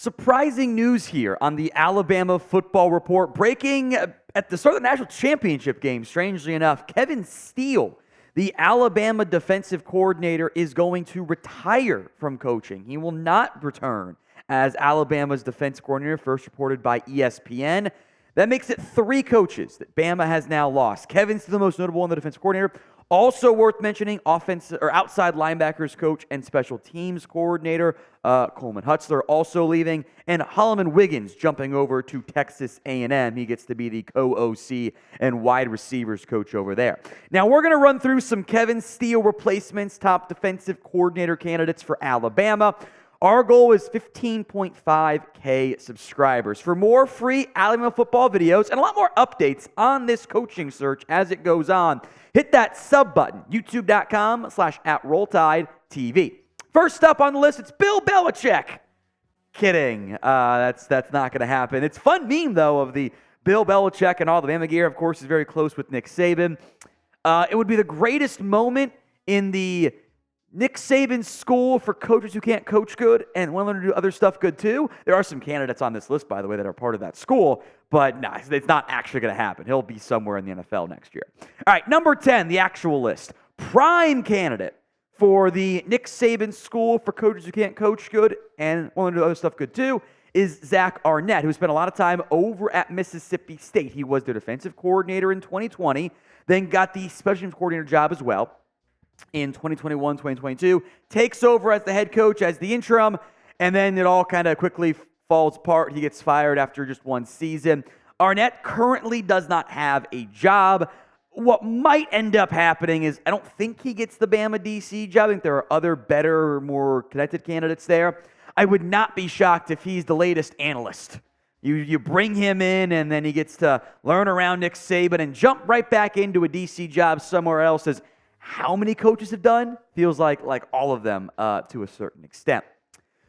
Surprising news here on the Alabama Football Report. Breaking at the start of the national championship game, strangely enough, Kevin Steele, the Alabama defensive coordinator, is going to retire from coaching. He will not return as Alabama's defense coordinator, first reported by ESPN. That makes it 3 coaches that Bama has now lost. Kevin's the most notable one, the defensive coordinator. Also worth mentioning, offensive or outside linebackers coach and special teams coordinator Coleman Hutzler also leaving, and Holloman Wiggins jumping over to Texas A&M. He gets to be the co-OC and wide receivers coach over there. Now we're going to run through some Kevin Steele replacements, top defensive coordinator candidates for Alabama. Our goal is 15.5K subscribers. For more free Alabama football videos and a lot more updates on this coaching search as it goes on, hit that sub button, youtube.com/@RollTideTV. First up on the list, it's Bill Belichick. Kidding. That's not going to happen. It's a fun meme, though, of the Bill Belichick and all the Bama gear. Of course, is very close with Nick Saban. It would be the greatest moment in the Nick Saban school for coaches who can't coach good and want to learn to do other stuff good too. There are some candidates on this list, by the way, that are part of that school, but no, it's not actually going to happen. He'll be somewhere in the NFL next year. All right, number 10, the actual list. Prime candidate for the Nick Saban school for coaches who can't coach good and want to do other stuff good too is Zach Arnett, who spent a lot of time over at Mississippi State. He was their defensive coordinator in 2020, then got the special teams coordinator job as well in 2021, 2022, takes over as the head coach as the interim, and then it all kind of quickly falls apart. He gets fired after just one season. Arnett currently does not have a job. What might end up happening is I don't think he gets the Bama DC job. I think there are other better, more connected candidates there. I would not be shocked if he's the latest analyst. You bring him in, and then he gets to learn around Nick Saban and jump right back into a DC job somewhere else. As how many coaches have done? Feels like all of them to a certain extent.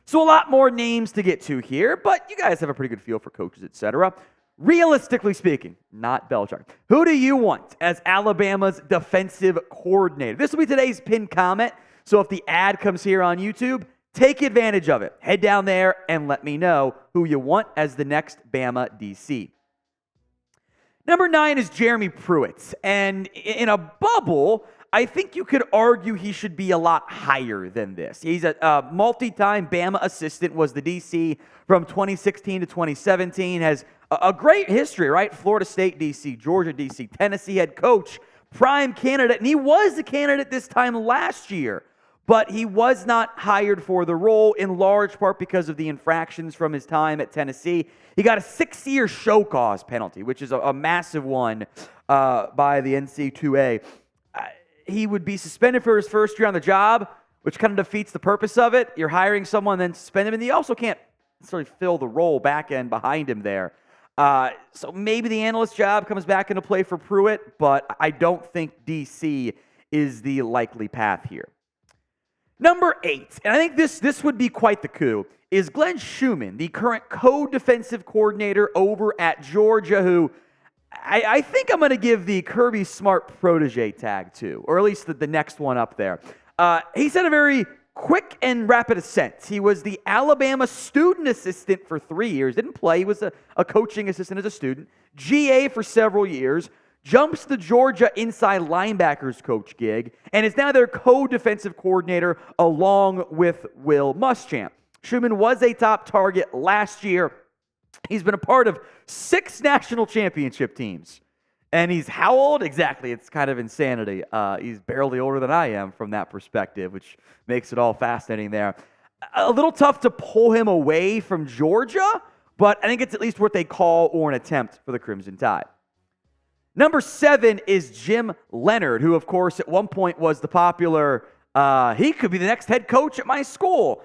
So a lot more names to get to here, but you guys have a pretty good feel for coaches, etc. Realistically speaking, not Belichick. Who do you want as Alabama's defensive coordinator? This will be today's pinned comment, so if the ad comes here on YouTube, take advantage of it. Head down there and let me know who you want as the next Bama DC. Number 9 is Jeremy Pruitt, and in a bubble, I think you could argue he should be a lot higher than this. He's a multi-time Bama assistant, was the DC from 2016 to 2017, has a great history, right? Florida State DC, Georgia DC, Tennessee head coach, prime candidate, and he was the candidate this time last year, but he was not hired for the role in large part because of the infractions from his time at Tennessee. He got a 6-year show cause penalty, which is a massive one by the NC2A. He would be suspended for his first year on the job, which kind of defeats the purpose of it. You're hiring someone, then suspend him, and you also can't necessarily fill the role back end behind him there. So maybe the analyst job comes back into play for Pruitt, but I don't think DC is the likely path here. Number 8, and I think this would be quite the coup, is Glenn Schumann, the current co-defensive coordinator over at Georgia, who I think I'm going to give the Kirby Smart protege tag to, or at least the next one up there. He's had a very quick and rapid ascent. He was the Alabama student assistant for 3 years. Didn't play. He was a coaching assistant as a student. GA for several years. Jumps the Georgia inside linebackers coach gig, and is now their co-defensive coordinator along with Will Muschamp. Schumann was a top target last year. He's been a part of 6 national championship teams. And he's how old? Exactly. It's kind of insanity. He's barely older than I am from that perspective, which makes it all fascinating there. A little tough to pull him away from Georgia, but I think it's at least worth a call or an attempt for the Crimson Tide. Number 7 is Jim Leonhard, who, of course, at one point was the popular, he could be the next head coach at my school.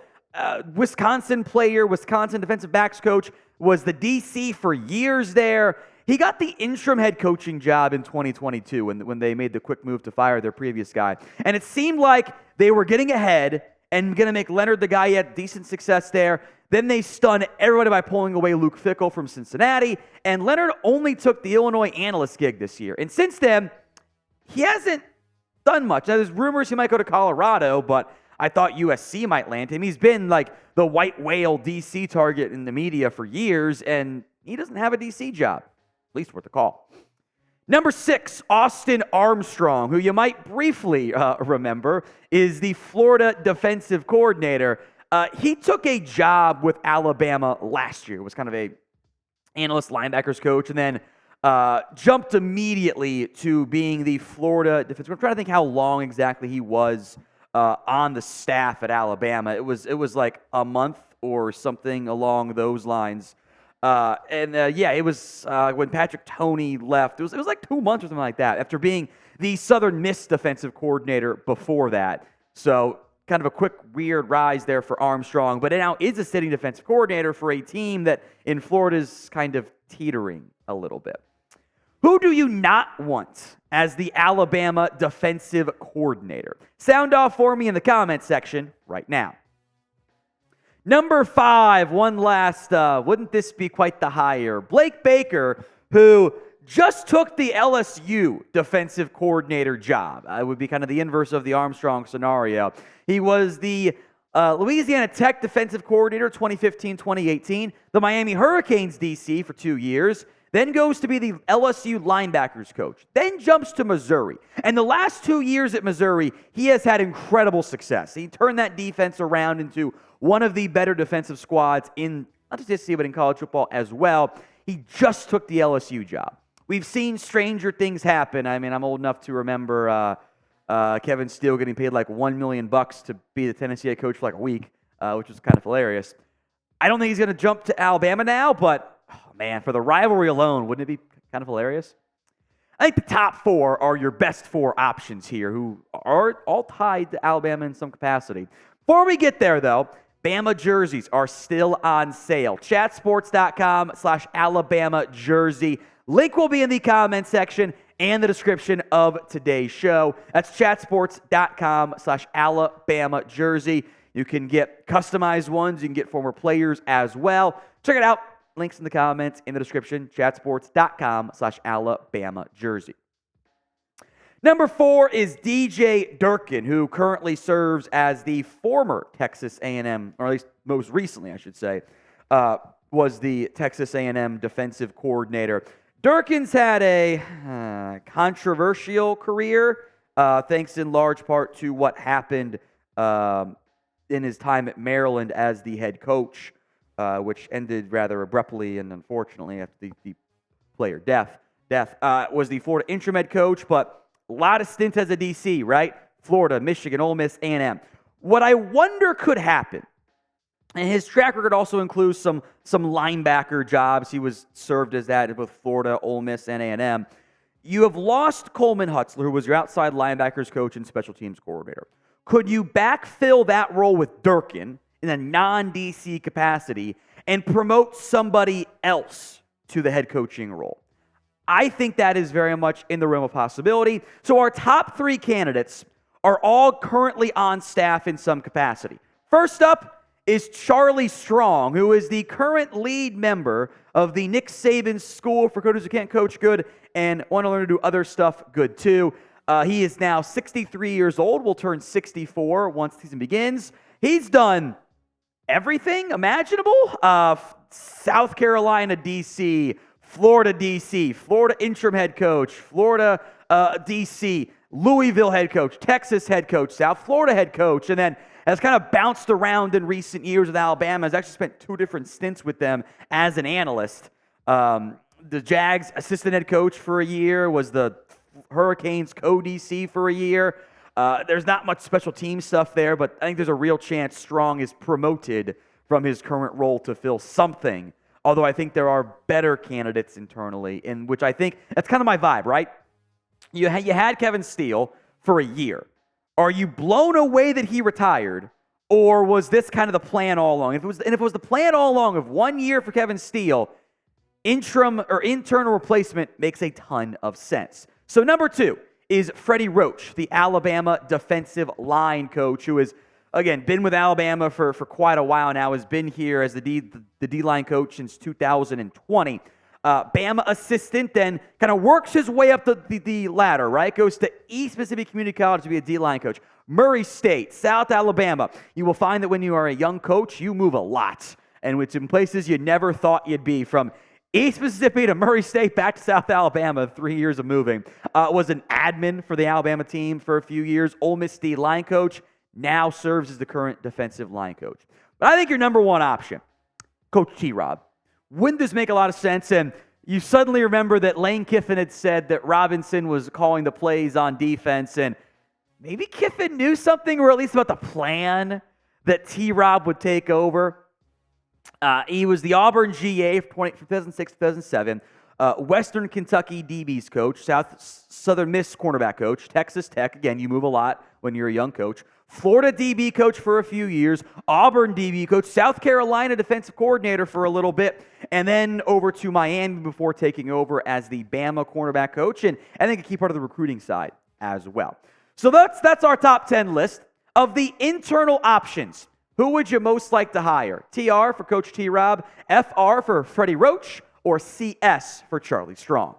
Wisconsin player, Wisconsin defensive backs coach, was the DC for years there. He got the interim head coaching job in 2022 when they made the quick move to fire their previous guy. And it seemed like they were getting ahead and going to make Leonard the guy. He had decent success there. Then they stunned everybody by pulling away Luke Fickell from Cincinnati. And Leonard only took the Illinois analyst gig this year. And since then, he hasn't done much. Now, there's rumors he might go to Colorado, but I thought USC might land him. He's been like the white whale DC target in the media for years, and he doesn't have a DC job, at least worth a call. Number 6, Austin Armstrong, who you might briefly remember, is the Florida defensive coordinator. He took a job with Alabama last year. It was kind of a analyst linebackers coach, and then jumped immediately to being the Florida defensive. I'm trying to think how long exactly he was on the staff at Alabama. It was like a month or something along those lines. It was when Patrick Toney left. It was like 2 months or something like that after being the Southern Miss defensive coordinator before that. So kind of a quick, weird rise there for Armstrong, but now is a sitting defensive coordinator for a team that in Florida is kind of teetering a little bit. Who do you not want as the Alabama defensive coordinator? Sound off for me in the comment section right now. Number 5, one last, wouldn't this be quite the hire? Blake Baker, who just took the LSU defensive coordinator job. It would be kind of the inverse of the Armstrong scenario. He was the Louisiana Tech defensive coordinator 2015-2018, the Miami Hurricanes DC for 2 years, then goes to be the LSU linebackers coach, then jumps to Missouri. And the last 2 years at Missouri, he has had incredible success. He turned that defense around into one of the better defensive squads in not just DC, but in college football as well. He just took the LSU job. We've seen stranger things happen. I mean, I'm old enough to remember Kevin Steele getting paid like $1 million to be the Tennessee head coach for like a week, which was kind of hilarious. I don't think he's going to jump to Alabama now, but oh man, for the rivalry alone, wouldn't it be kind of hilarious? I think the top 4 are your best 4 options here, who are all tied to Alabama in some capacity. Before we get there, though, Bama jerseys are still on sale. Chatsports.com/Alabama jersey. Link will be in the comment section and the description of today's show. That's chatsports.com/Alabama jersey. You can get customized ones. You can get former players as well. Check it out. Links in the comments, in the description. Chatsports.com/Alabama jersey. Number 4 is DJ Durkin, who currently serves as the former Texas A&M, or at least most recently, I should say, was the Texas A&M defensive coordinator. Durkin's had a controversial career, thanks in large part to what happened in his time at Maryland as the head coach, which ended rather abruptly and unfortunately after the player death. Was the Florida interim head coach, but a lot of stints as a DC, right? Florida, Michigan, Ole Miss, A&M. What I wonder could happen, and his track record also includes some linebacker jobs. He was served as that with Florida, Ole Miss, and A&M. You have lost Coleman Hutzler, who was your outside linebackers coach and special teams coordinator. Could you backfill that role with Durkin in a non-DC capacity and promote somebody else to the head coaching role? I think that is very much in the realm of possibility. So our top 3 candidates are all currently on staff in some capacity. First up is Charlie Strong, who is the current lead member of the Nick Saban School for Coaches Who Can't Coach Good and want to learn to do other stuff good too. He is now 63 years old, will turn 64 once the season begins. He's done everything imaginable. South Carolina DC, Florida DC, Florida interim head coach, Florida DC, Louisville head coach, Texas head coach, South Florida head coach, and then has kind of bounced around in recent years with Alabama. Has actually spent 2 different stints with them as an analyst. The Jags assistant head coach for a year, was the Hurricanes co-DC for a year. There's not much special team stuff there, but I think there's a real chance Strong is promoted from his current role to fill something. Although I think there are better candidates internally, in which I think that's kind of my vibe, right? You had Kevin Steele for a year. Are you blown away that he retired, or was this kind of the plan all along? If it was the plan all along of 1 year for Kevin Steele, interim or internal replacement makes a ton of sense. So number 2 is Freddie Roach, the Alabama defensive line coach, who has, again, been with Alabama for quite a while now, has been here as the D-line coach since 2020. BAMA assistant, then kind of works his way up the ladder, right? Goes to East Mississippi Community College to be a D-line coach. Murray State, South Alabama. You will find that when you are a young coach, you move a lot. And it's in places you never thought you'd be. From East Mississippi to Murray State back to South Alabama, 3 years of moving. Was an admin for the Alabama team for a few years. Ole Miss D-line coach. Now serves as the current defensive line coach. But I think your number one option, Coach T-Rob. Wouldn't this make a lot of sense? And you suddenly remember that Lane Kiffin had said that Robinson was calling the plays on defense, and maybe Kiffin knew something, or at least about the plan that T-Rob would take over. He was the Auburn GA from 2006-2007, Western Kentucky DB's coach, Southern Miss cornerback coach, Texas Tech. Again, you move a lot when you're a young coach. Florida DB coach for a few years, Auburn DB coach, South Carolina defensive coordinator for a little bit, and then over to Miami before taking over as the Bama cornerback coach, and I think a key part of the recruiting side as well. So that's our top 10 list. Of the internal options, who would you most like to hire? TR for Coach T-Rob, FR for Freddie Roach, or CS for Charlie Strong?